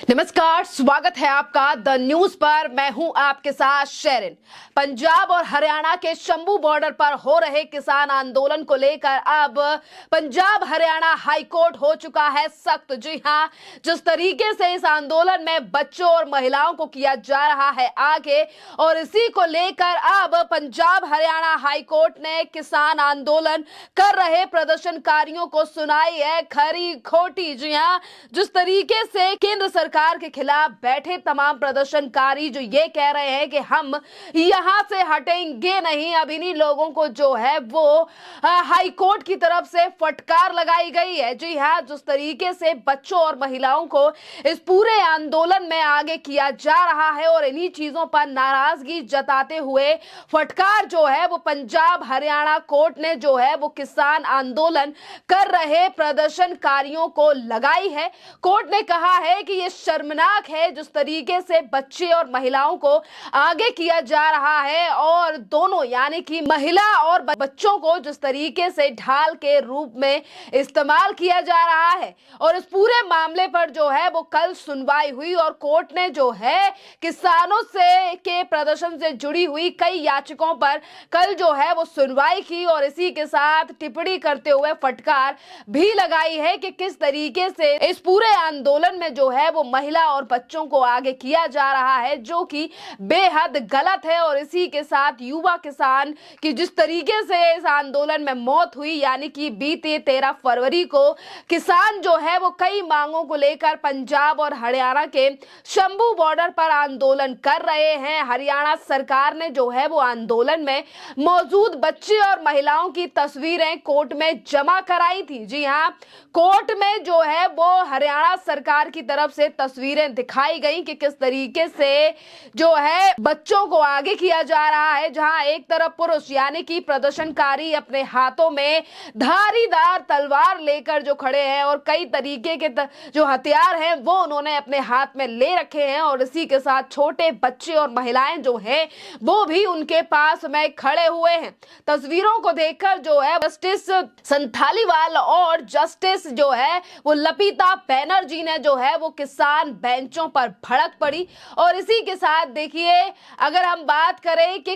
नमस्कार, स्वागत है आपका द न्यूज पर। मैं हूं आपके साथ शेरिन। पंजाब और हरियाणा के शंभू बॉर्डर पर हो रहे किसान आंदोलन को लेकर अब पंजाब हरियाणा हाईकोर्ट हो चुका है सख्त। जी हां, जिस तरीके से इस आंदोलन में बच्चों और महिलाओं को किया जा रहा है आगे, और इसी को लेकर अब पंजाब हरियाणा हाईकोर्ट ने किसान आंदोलन कर रहे प्रदर्शनकारियों को सुनाई है खरी खोटी। जी हां, जिस तरीके से केंद्र सरकार के खिलाफ बैठे तमाम प्रदर्शनकारी जो ये कह रहे हैं कि हम यहां से हटेंगे नहीं, अब इन्हीं लोगों को जो है वो हाई कोर्ट की तरफ से फटकार लगाई गई है। जी हां, जिस तरीके से बच्चों और महिलाओं को इस पूरे आंदोलन में आगे किया जा रहा है और इन्हीं चीजों पर नाराजगी जताते हुए फटकार जो है वो पंजाब हरियाणा कोर्ट ने जो है वो किसान आंदोलन कर रहे प्रदर्शनकारियों को लगाई है। कोर्ट ने कहा है कि ये शर्मनाक है जिस तरीके से बच्चे और महिलाओं को आगे किया जा रहा है, और दोनों यानी कि महिला और बच्चों को जिस तरीके से ढाल के रूप में इस्तेमाल किया जा रहा है। और इस पूरे मामले पर जो है वो कल सुनवाई हुई और कोर्ट ने जो है किसानों से के प्रदर्शन से जुड़ी हुई कई याचिकाओं पर कल जो है वो सुनवाई की, और इसी के साथ टिप्पणी करते हुए फटकार भी लगाई है कि किस तरीके से इस पूरे आंदोलन में जो है वो महिला और बच्चों को आगे किया जा रहा है, जो कि बेहद गलत है। और इसी के साथ युवा किसान की जिस तरीके से इस आंदोलन में मौत हुई, यानी कि बीते 13 फरवरी को किसान जो है वो कई मांगों को लेकर पंजाब और हरियाणा के शंभू बॉर्डर पर आंदोलन कर रहे हैं। हरियाणा सरकार ने जो है वो आंदोलन में मौजूद बच्चे और महिलाओं की तस्वीरें कोर्ट में जमा कराई थी। जी हां, कोर्ट में जो है वो हरियाणा सरकार की तरफ से तस्वीरें दिखाई गई कि किस तरीके से जो है बच्चों को आगे किया जा रहा है, जहां एक तरफ पुरुष यानी कि प्रदर्शनकारी अपने हाथों में धारीदार तलवार लेकर जो खड़े हैं और कई तरीके के जो हथियार हैं वो उन्होंने अपने हाथ में ले रखे हैं, और इसी के साथ छोटे बच्चे और महिलाएं जो हैं वो भी उनके पास में खड़े हुए हैं। तस्वीरों को देखकर जो है जस्टिस संथालीवाल और जस्टिस जो है वो लपिता बैनर्जी ने जो है वो किसान बेंचों पर भड़क पड़ी। और इसी के साथ देखिए, अगर हम बात करें कि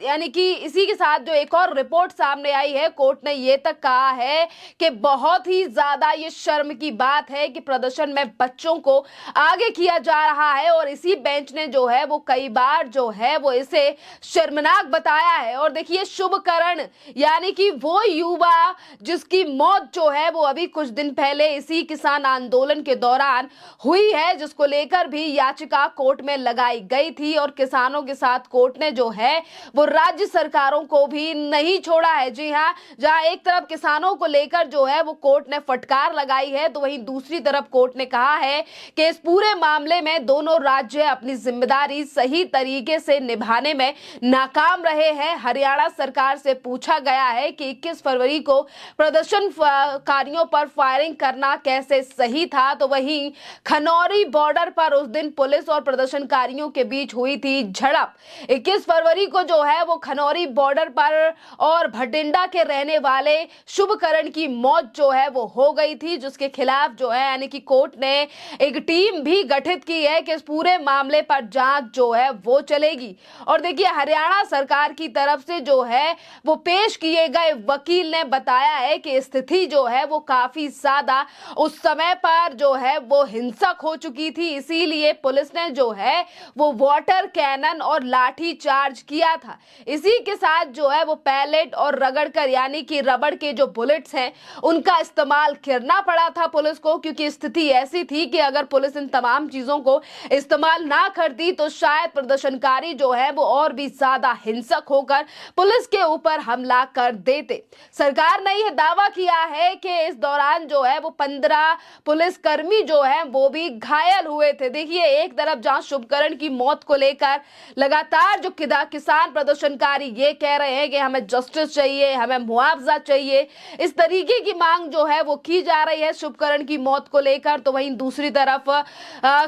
यानी कि इसी के साथ जो एक और रिपोर्ट सामने आई है, कोर्ट ने ये तक कहा है कि बहुत ही ज्यादा ये शर्म की बात है कि प्रदर्शन में बच्चों को आगे किया जा रहा है, और इसी बेंच ने जो है वो कई बार जो है वो इसे शर्मनाक बताया है। और देखिए, शुभकरण यानी कि वो युवा जिसकी मौत जो है वो अभी कुछ दिन पहले इसी किसान आंदोलन के दौरान हुई है, जिसको लेकर भी याचिका कोर्ट में लगाई गई थी, और किसानों के साथ कोर्ट ने जो है वो राज्य सरकारों को भी नहीं छोड़ा है। जी हां, जहां एक तरफ किसानों को लेकर जो है वो कोर्ट ने फटकार लगाई है, तो वहीं दूसरी तरफ कोर्ट ने कहा है कि इस पूरे मामले में दोनों राज्य अपनी जिम्मेदारी सही तरीके से निभाने में नाकाम रहे हैं। हरियाणा सरकार से पूछा गया है कि 21 फरवरी को प्रदर्शनकारियों पर फायरिंग करना कैसे सही था, तो वहीं खनौरी बॉर्डर पर उस दिन पुलिस और प्रदर्शनकारियों के बीच हुई थी झड़प। 21 फरवरी को जो है वो खनौरी बॉर्डर पर और भटिंडा के रहने वाले शुभकरण की मौत जो है वो हो गई थी, जिसके खिलाफ जो है यानी कि कोर्ट ने एक टीम भी गठित की है कि इस पूरे मामले पर जांच जो है वो चलेगी। और देखिए, हरियाणा सरकार की तरफ से जो है वो पेश किए गए वकील ने बताया है कि स्थिति जो है वो काफी ज्यादा उस समय पर जो है वो हिंसक हो चुकी थी, इसीलिए पुलिस ने जो है वो वाटर कैनन और लाठी चार्ज किया था। इसी के साथ जो है वो पैलेट और रगड़कर यानी कि रबड़ के जो बुलेट्स हैं उनका इस्तेमाल करना पड़ा था पुलिस को, क्योंकि स्थिति ऐसी थी कि अगर पुलिस इन तमाम चीजों को इस्तेमाल ना करती तो शायद प्रदर्शनकारी जो है वो और भी ज्यादा हिंसक होकर पुलिस के ऊपर हमला कर देते। सरकार ने यह दावा किया है कि इस दौरान जो है वो 15 पुलिसकर्मी जो है वो भी घायल हुए थे। देखिए, एक तरफ जहां शुभकरण की मौत को लेकर लगातार जो किसान प्रदर्शनकारी ये कह रहे हैं कि हमें जस्टिस चाहिए, हमें मुआवजा चाहिए, इस तरीके की मांग जो है वो की जा रही है शुभकरण की मौत को लेकर, तो वहीं दूसरी तरफ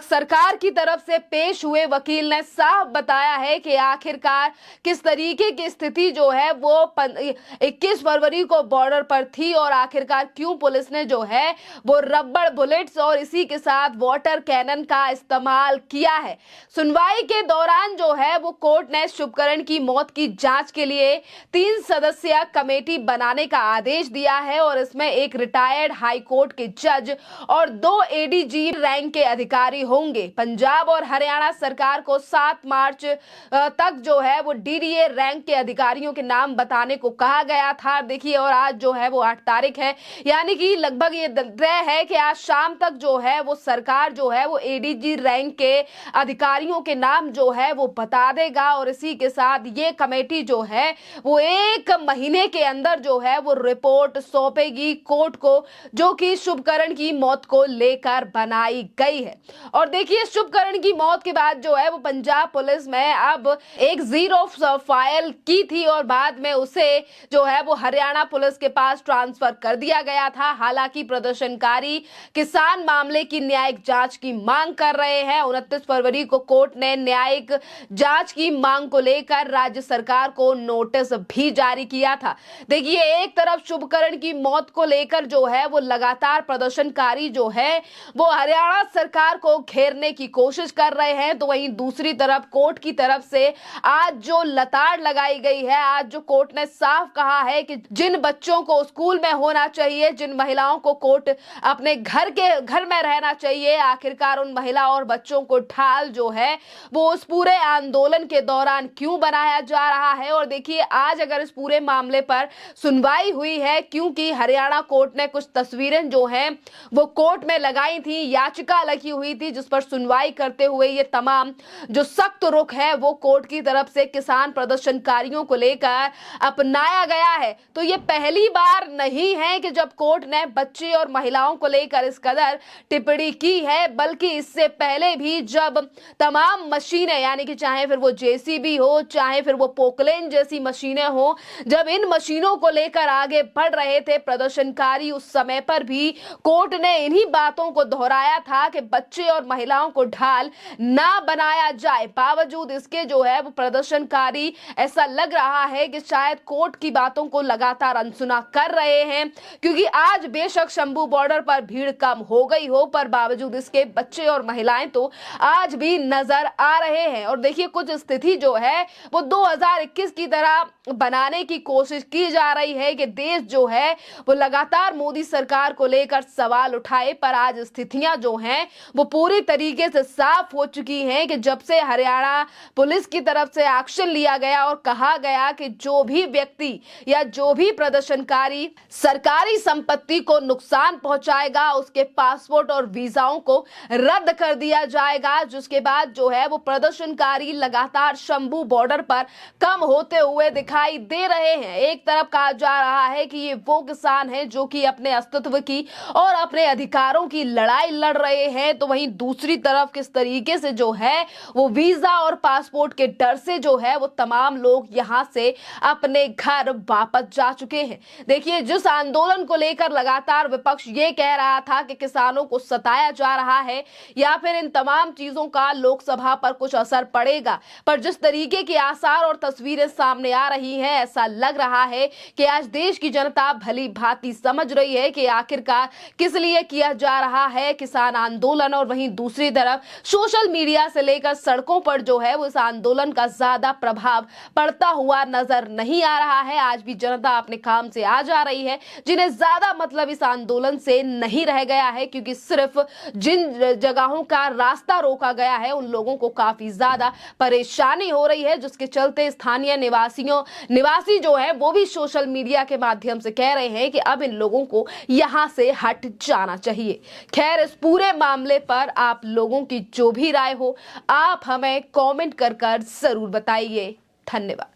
सरकार की तरफ से पेश हुए वकील ने साफ बताया है कि आखिरकार किस तरीके की स्थिति जो है वो 21 फरवरी को बॉर्डर पर थी, और आखिरकार क्यों पुलिस ने जो है वो रबड़ बुलेट्स और इसी के साथ वाटर वाटर कैनन का इस्तेमाल किया है। सुनवाई के दौरान जो है वो कोर्ट ने शुभकरण की मौत की जांच के लिए 3 सदस्यीय कमेटी बनाने का आदेश दिया है और इसमें एक रिटायर्ड हाई कोर्ट के जज और 2 एडीजी रैंक के अधिकारी होंगे। पंजाब और हरियाणा सरकार को 7 मार्च तक जो है वो डीडीए रैंक के अधिकारियों के नाम बताने को कहा गया था। देखिए, और आज जो है वो 8 तारीख है, यानी कि लगभग ये तय है कि आज शाम तक जो है वो सरकार जो है वो एडीजी रैंक के अधिकारियों के नाम जो है वो बता देगा और इसी के साथ ये कमेटी जो है वो 1 महीने के अंदर जो है वो रिपोर्ट सौंपेगी कोर्ट को, जो कि शुभकरण की मौत को लेकर बनाई गई है। और देखिए, शुभकरण की मौत के बाद जो है वो पंजाब पुलिस में अब एक जीरो फाइल की थी और बाद में उसे जो है वो हरियाणा पुलिस के पास ट्रांसफर कर दिया गया था। हालांकि प्रदर्शनकारी किसान मामले की न्यायिक जांच की मांग कर रहे हैं। 29 फरवरी को कोर्ट ने न्यायिक जांच की मांग को लेकर राज्य सरकार को नोटिस भी जारी किया था। देखिए, एक तरफ शुभकरण की मौत को लेकर जो है वो लगातार प्रदर्शनकारी जो है वो हरियाणा सरकार को घेरने की कोशिश कर रहे हैं, तो वहीं दूसरी तरफ कोर्ट की तरफ से आज जो लताड़ लगाई गई है, आज जो कोर्ट ने साफ कहा है कि जिन बच्चों को स्कूल में होना चाहिए, जिन महिलाओं को कोर्ट अपने घर में रहना चाहिए, आखिरकार उन महिला और बच्चों को ढाल जो है वो उस पूरे आंदोलन के दौरान क्यों बनाया जा रहा है। और देखिए, आज अगर इस पूरे मामले पर सुनवाई हुई है, क्योंकि हरियाणा कोर्ट ने कुछ तस्वीरें जो हैं वो कोर्ट में लगाई थी, याचिका लगी हुई थी, जिस पर सुनवाई करते हुए ये तमाम जो सख्त रुख है वो कोर्ट की तरफ से किसान प्रदर्शनकारियों को लेकर अपनाया गया है। तो ये पहली बार नहीं है कि जब कोर्ट ने बच्चे और महिलाओं को लेकर इस कदर टिप्पणी की है, बल्कि इससे पहले भी जब तमाम मशीनें, यानी कि चाहे फिर वो जेसीबी हो, चाहे फिर वो पोकलेन जैसी मशीनें हो, जब इन मशीनों को लेकर आगे बढ़ रहे थे प्रदर्शनकारी, उस समय पर भी कोर्ट ने इन्हीं बातों को दोहराया था कि बच्चे और महिलाओं को ढाल ना बनाया जाए। बावजूद इसके जो है वो प्रदर्शनकारी ऐसा लग रहा है कि शायद कोर्ट की बातों को लगातार अनसुना कर रहे हैं, क्योंकि आज बेशक शंभू बॉर्डर पर भीड़ कम हो गई हो, पर बावजूद इसके बच्चे और महिलाएं तो आज भी नजर आ रहे हैं। और देखिए, कुछ स्थिति जो है वो 2021 की तरह बनाने की कोशिश की जा रही है कि देश जो है वो लगातार मोदी सरकार को लेकर सवाल उठाए, पर आज स्थितियां जो हैं वो पूरी तरीके से साफ हो चुकी हैं कि जब से हरियाणा पुलिस की तरफ से एक्शन लिया गया और कहा गया कि जो भी व्यक्ति या जो भी प्रदर्शनकारी सरकारी संपत्ति को नुकसान पहुंचाएगा उसके पासपोर्ट और वीजाओं को रद्द कर दिया जाएगा, जिसके बाद जो है वो प्रदर्शनकारी लगातार शंभू बॉर्डर पर कम होते हुए दिखाई दे रहे हैं। एक तरफ कहा जा रहा है कि ये वो किसान हैं जो कि अपने अस्तित्व की और अपने अधिकारों की लड़ाई लड़ रहे हैं, तो वहीं दूसरी तरफ किस तरीके से जो है वो वीजा और पासपोर्ट के डर से जो है वो तमाम लोग यहां से अपने घर वापस जा चुके हैं। देखिए, जिस आंदोलन को लेकर लगातार विपक्ष ये कह रहा था कि किसानों को सताया जा रहा है या फिर इन तमाम चीजों का लोकसभा पर कुछ असर पड़ेगा, पर जिस तरीके के आसार और तस्वीरें सामने आ रही हैं, ऐसा लग रहा है कि आज देश की जनता भली भांति समझ रही है कि आखिरकार किस लिए किया जा रहा है किसान आंदोलन। और वहीं दूसरी तरफ सोशल मीडिया से लेकर सड़कों पर जो है वो इस आंदोलन का ज्यादा प्रभाव पड़ता हुआ नजर नहीं आ रहा है। आज भी जनता अपने काम से आ जा रही है, जिन्हें ज्यादा मतलब इस आंदोलन से नहीं रह गया है, क्योंकि सिर्फ जिन जगहों का रास्ता रोका गया है उन लोगों को काफी ज्यादा परेशानी हो रही है, जिसके चलते स्थानीय निवासी जो है वो भी सोशल मीडिया के माध्यम से कह रहे हैं कि अब इन लोगों को यहां से हट जाना चाहिए। खैर, इस पूरे मामले पर आप लोगों की जो भी राय हो आप हमें कमेंट कर जरूर बताइए। धन्यवाद।